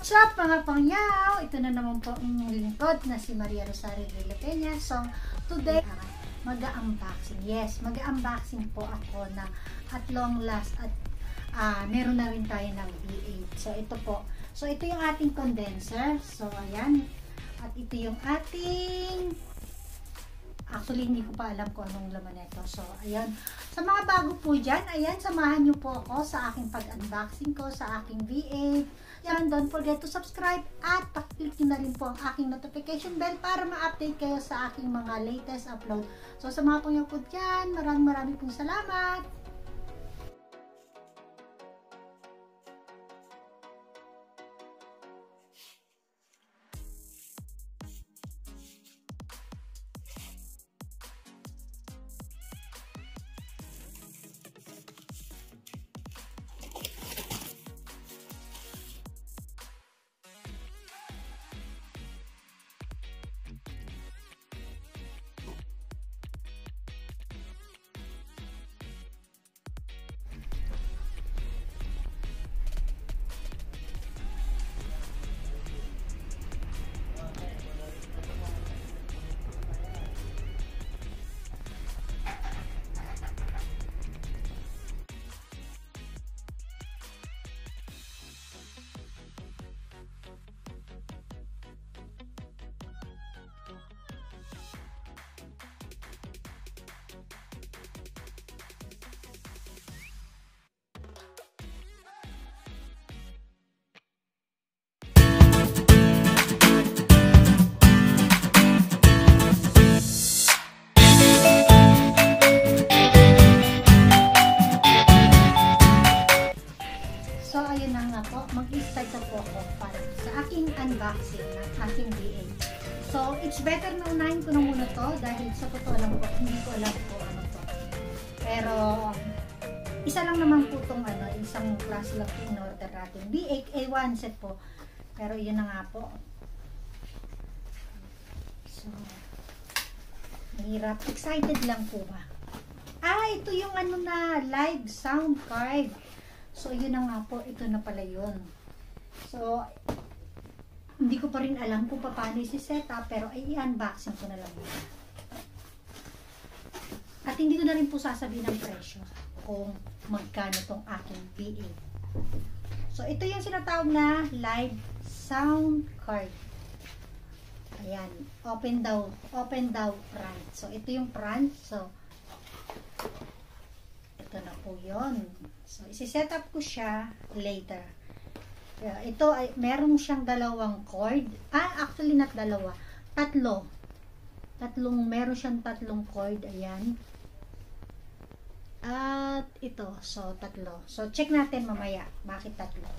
What's up mga pangyaw? Ito na naman po ang lingkod na si Maria Rosario de la Peña. So, today, mag-unboxing. Yes, mag-unboxing po ako na at long last at meron na rin tayo ng V8. So, ito po. So, ito yung ating condenser. So, ayan. At ito yung ating... Actually, hindi ko pa alam kung anong laman nito. So, ayan. Sa mga bago po dyan, ayan, samahan nyo po ako sa aking pag-unboxing ko, sa aking V8. Yan, don't forget to subscribe at pakiclick nyo na rin po ang aking notification bell para ma-update kayo sa aking mga latest upload. So, sa mga pangyaw po dyan, maraming pong salamat. Mag-start na po ako para sa aking unboxing ng aking V8. So, it's better na unahin ko na muna to dahil sa totoo lang po, hindi ko alam po ano to. Pero, isa lang naman po itong isang klase lang in order natin. V8 A1 set po. Pero, yun na nga po. So, mahirap. Excited lang po ba? Ito yung na, live sound card. So, yun na nga po. Ito na pala yun. So, hindi ko pa rin alam kung paano isi-setup, pero ay i-unboxing ko na lang yun. At hindi ko na rin po sasabihin ang presyo kung magkano tong aking V8. So, ito yung sinatawag na live sound card. Ayan. Open daw front. So, ito yung front. So, ito na po yun. So, isi-setup ko siya later. Ito ay meron siyang dalawang cord. Actually not dalawa. Meron siyang tatlong cord. Ayan. At ito. So, tatlo. So, check natin mamaya. Bakit tatlo?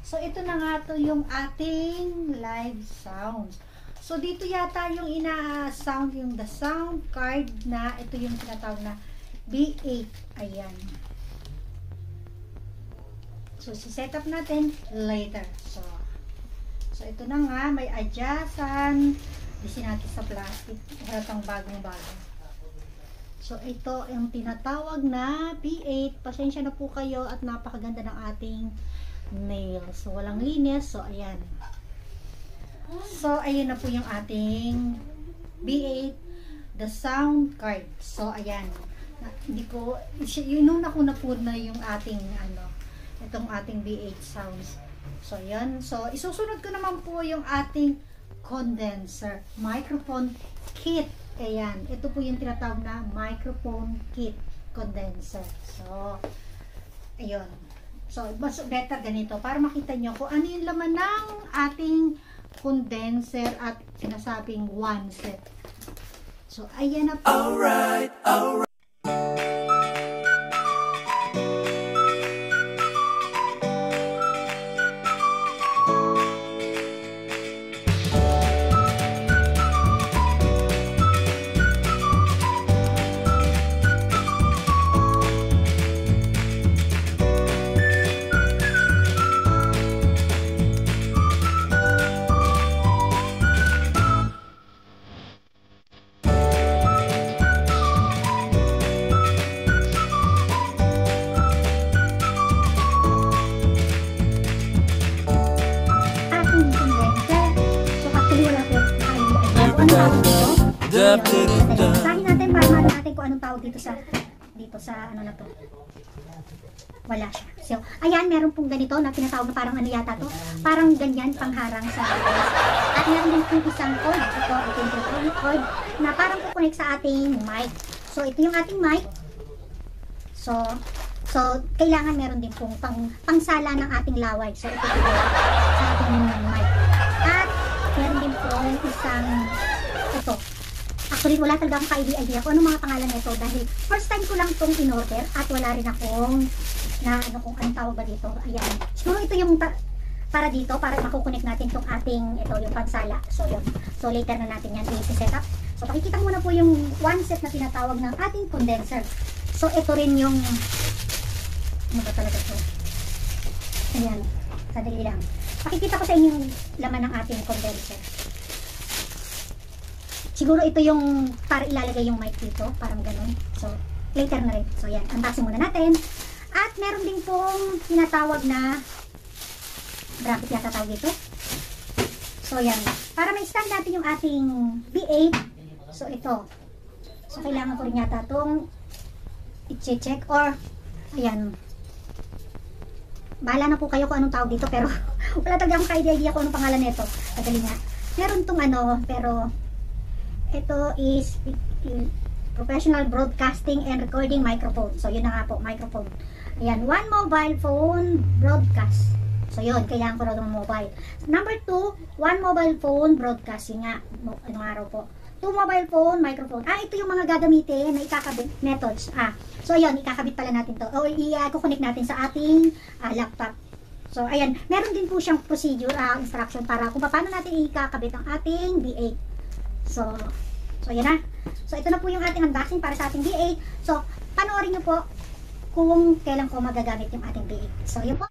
So, ito na nga to yung ating live sounds. So, dito yata yung ina-sound yung the sound card na ito yung tinatawag na V8. Ayan. So, si-setup natin later. So, ito na nga. May adjustan. Disin natin sa plastic. Halatang bagong-bago. So, ito yung tinatawag na V8. Pasensya na po kayo at napakaganda ng ating nails. So, walang linis. So, ayan. So, ayun na po yung ating V8. The sound card. So, ayan. Hindi ko, inuna ko na po na yung ating itong ating V8 sounds. So, yan. So, isusunod ko naman po yung ating condenser microphone kit. Ayan. Ito po yung tinatawag na microphone kit condenser. So, ayun. So, mas better ganito para makita nyo kung ano yung laman ng ating condenser at sinasabing one set. So, ayan na po. Alright. Basahin natin para malam natin kung anong tawag dito sa ano na to. Wala siya. So, ayan, meron pong ganito na tinatawag na parang ano yata to. Parang ganyan, pangharang sa labas. At meron din pong isang cord. Ito yung electronic cord na parang kukonek sa ating mic. So, ito yung ating mic. So, kailangan meron din pong pangsala ng ating laway. So, ito sa ating mic. At meron din pong isang ito. Actually, wala talaga akong ka-idea kung anong mga pangalan nito dahil first time ko lang itong in-order at wala rin akong na ano kung anong tawag ba dito. Ayan. Siguro ito yung para dito, para makukunik natin itong ating, ito yung pansala. So, yun. So, later na natin yan i-set up. So, pakikita muna po yung one set na tinatawag ng ating condenser. So, ito rin yung ano ba talaga ito? Ayan. Sadali lang. Pakikita ko sa inyo yung laman ng ating condenser. Siguro ito yung para ilalagay yung mic dito, parang ganun. So, later na rin. So, yan. Unboxing muna natin. At meron din pong tinatawag na bracket yata tawag dito. So, yan. Para ma-stand natin yung ating B8. So, ito. So, kailangan ko rin yata itong i-check or ayan. Bahala na po kayo kung anong tawag dito pero wala talaga akong ka-idea kung anong pangalan nito. Madali nga. Meron tong ano, pero ito is professional broadcasting and recording microphone. So, yun na nga po, microphone. Ayan, one mobile phone broadcast. So, yun, kailangan ko raw ng mobile. Number 2, one mobile phone broadcast. Yun nga, anong araw po. 2 mobile phone, microphone. Ito yung mga gagamitin na ikakabit methods. So, yun, ikakabit pala natin to. O, i-connect natin sa ating laptop. So, ayan, meron din po siyang procedure, instruction para kung paano natin ikakabit ang ating B8. So, yan na. So, ito na po yung ating unboxing para sa ating B8. So, panoorin nyo po kung kailan ko magagamit yung ating B8. So, yun po.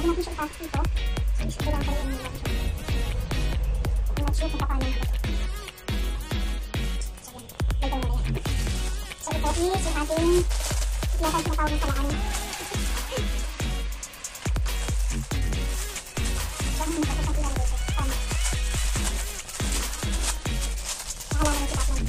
bago natin siya ipasok dito, so isip ko lang kayo yung natin siya. I'm not sure kung paano natin. So yan, gagawin mo na yan. So ito is yung ating iyakan na tawag ng palakanin. So ang tapos natin lang dito. Tama. Nakalaman ng sipat lang.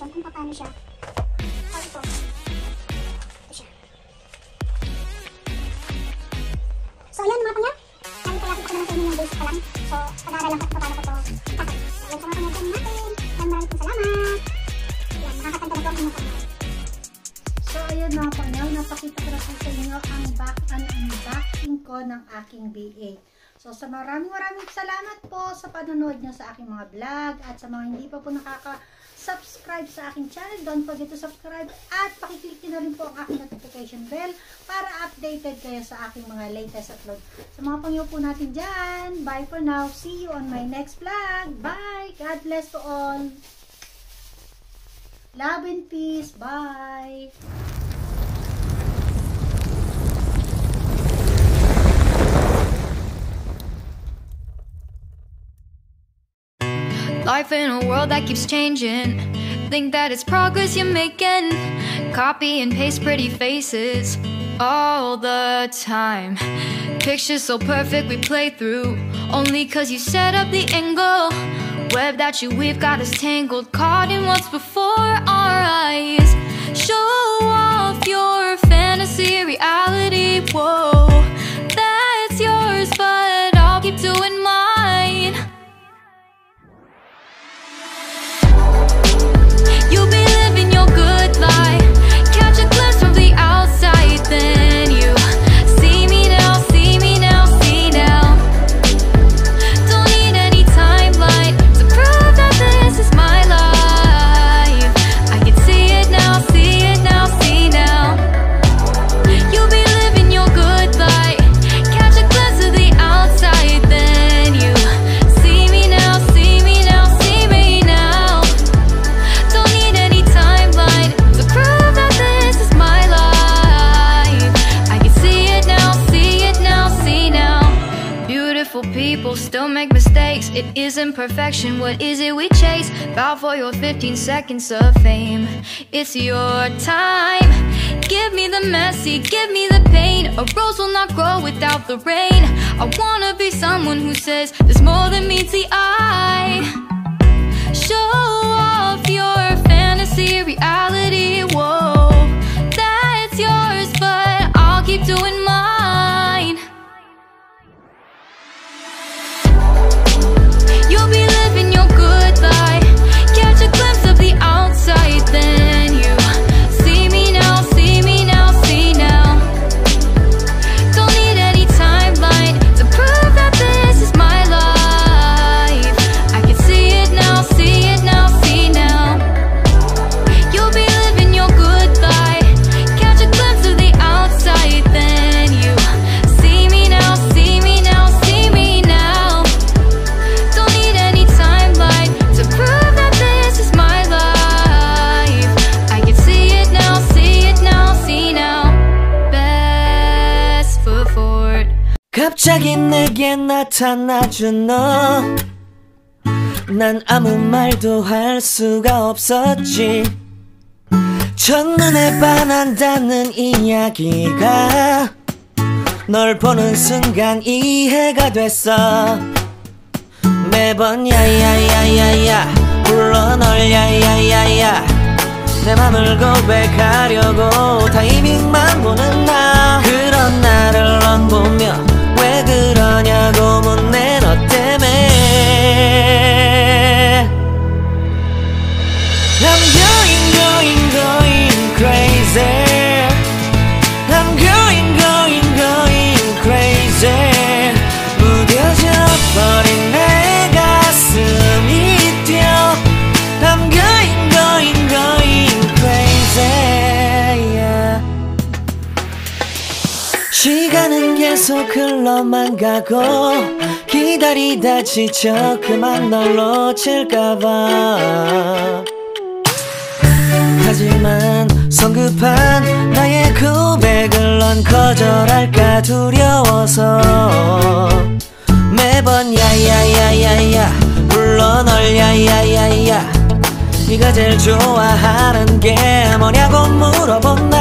Kung paano siya. Ito siya. So ayan mga pangyan, nakikilapit ko naman sa inyo yung basic pa lang. So pag-aaral lang ko kung paano ko ito itatak. Ayan sa mga pangyan natin. Maraming salamat. Ayan, nakakatanda na po ang inyong pangyan. So ayan mga pangyan, napakita ko na po sa inyo ang unboxing ko ng aking BA. So sa maraming salamat po sa panonood nyo sa aking mga vlog at sa mga hindi pa po nakaka-subscribe sa aking channel, don't forget to subscribe at pakiclick nyo na rin po ang aking notification bell para updated kayo sa aking mga latest upload. Sa mga pangyo po natin dyan, bye for now. See you on my next vlog. Bye! God bless to all. Love and peace. Bye! Life in a world that keeps changing. Think that it's progress you're making. Copy and paste pretty faces all the time. Pictures so perfect we play through only cause you set up the angle. Web that you weave got us tangled, caught in what's before our eyes. Show off your fantasy reality. Whoa, that's yours, but I'll keep doing mine. You'll be living your good life. Catch a glimpse from the outside, then you see me now, see me now, see now. Don't need any timeline to prove that this is my life. I can see it now, see it now, see now. You'll be living your good life. Catch a glimpse of the outside, then you see me now, see me now, see me now. Don't need any timeline to prove that this is my life. I can see it now, see it now, see now. Beautiful people still make mistakes. It isn't perfection, what is it we chase? Bow for your 15 seconds of fame. It's your time. Give me the messy, give me the pain. A rose will not grow without the rain. I wanna be someone who says there's more than meets the eye. Show off your fantasy reality. Whoa, that's yours, but I'll keep doing mine. You'll be living your good life. Catch a glimpse of the outside, then you see me now, see me now, see now. Don't need any timeline to prove that this is my life. I can see it now, see it now, see now. You'll be living your good life. Catch a glimpse of the outside, then you see me now, see me now, see me now. Don't need any timeline to prove that this is my life. I can see it now, see it now, see now. Best foot forward. 갑자기 내게 나타나준 너, 난 아무 말도 할 수가 없었지. 첫눈에 반한다는 이야기가 널 보는 순간 이해가 됐어. 매번 야야야야야 불러 널 야야야야. 내 맘을 고백하려고 타이밍만 보는 나. 그런 나를 넌 보며 왜 그러냐고 묻네. 너 때문에 I'm going crazy. I'm going crazy. 무뎌져 버린 내 가슴이 뛰어. I'm going 시간은 계속 흘러만 가고 기다리다 지쳐 그만 널 놓칠까봐. 하지만 성급한 나의 고백을 넌 거절할까 두려워서 매번 야야야야야 불러 널 야야야야 네가 제일 좋아하는 게 뭐냐고 물어본 날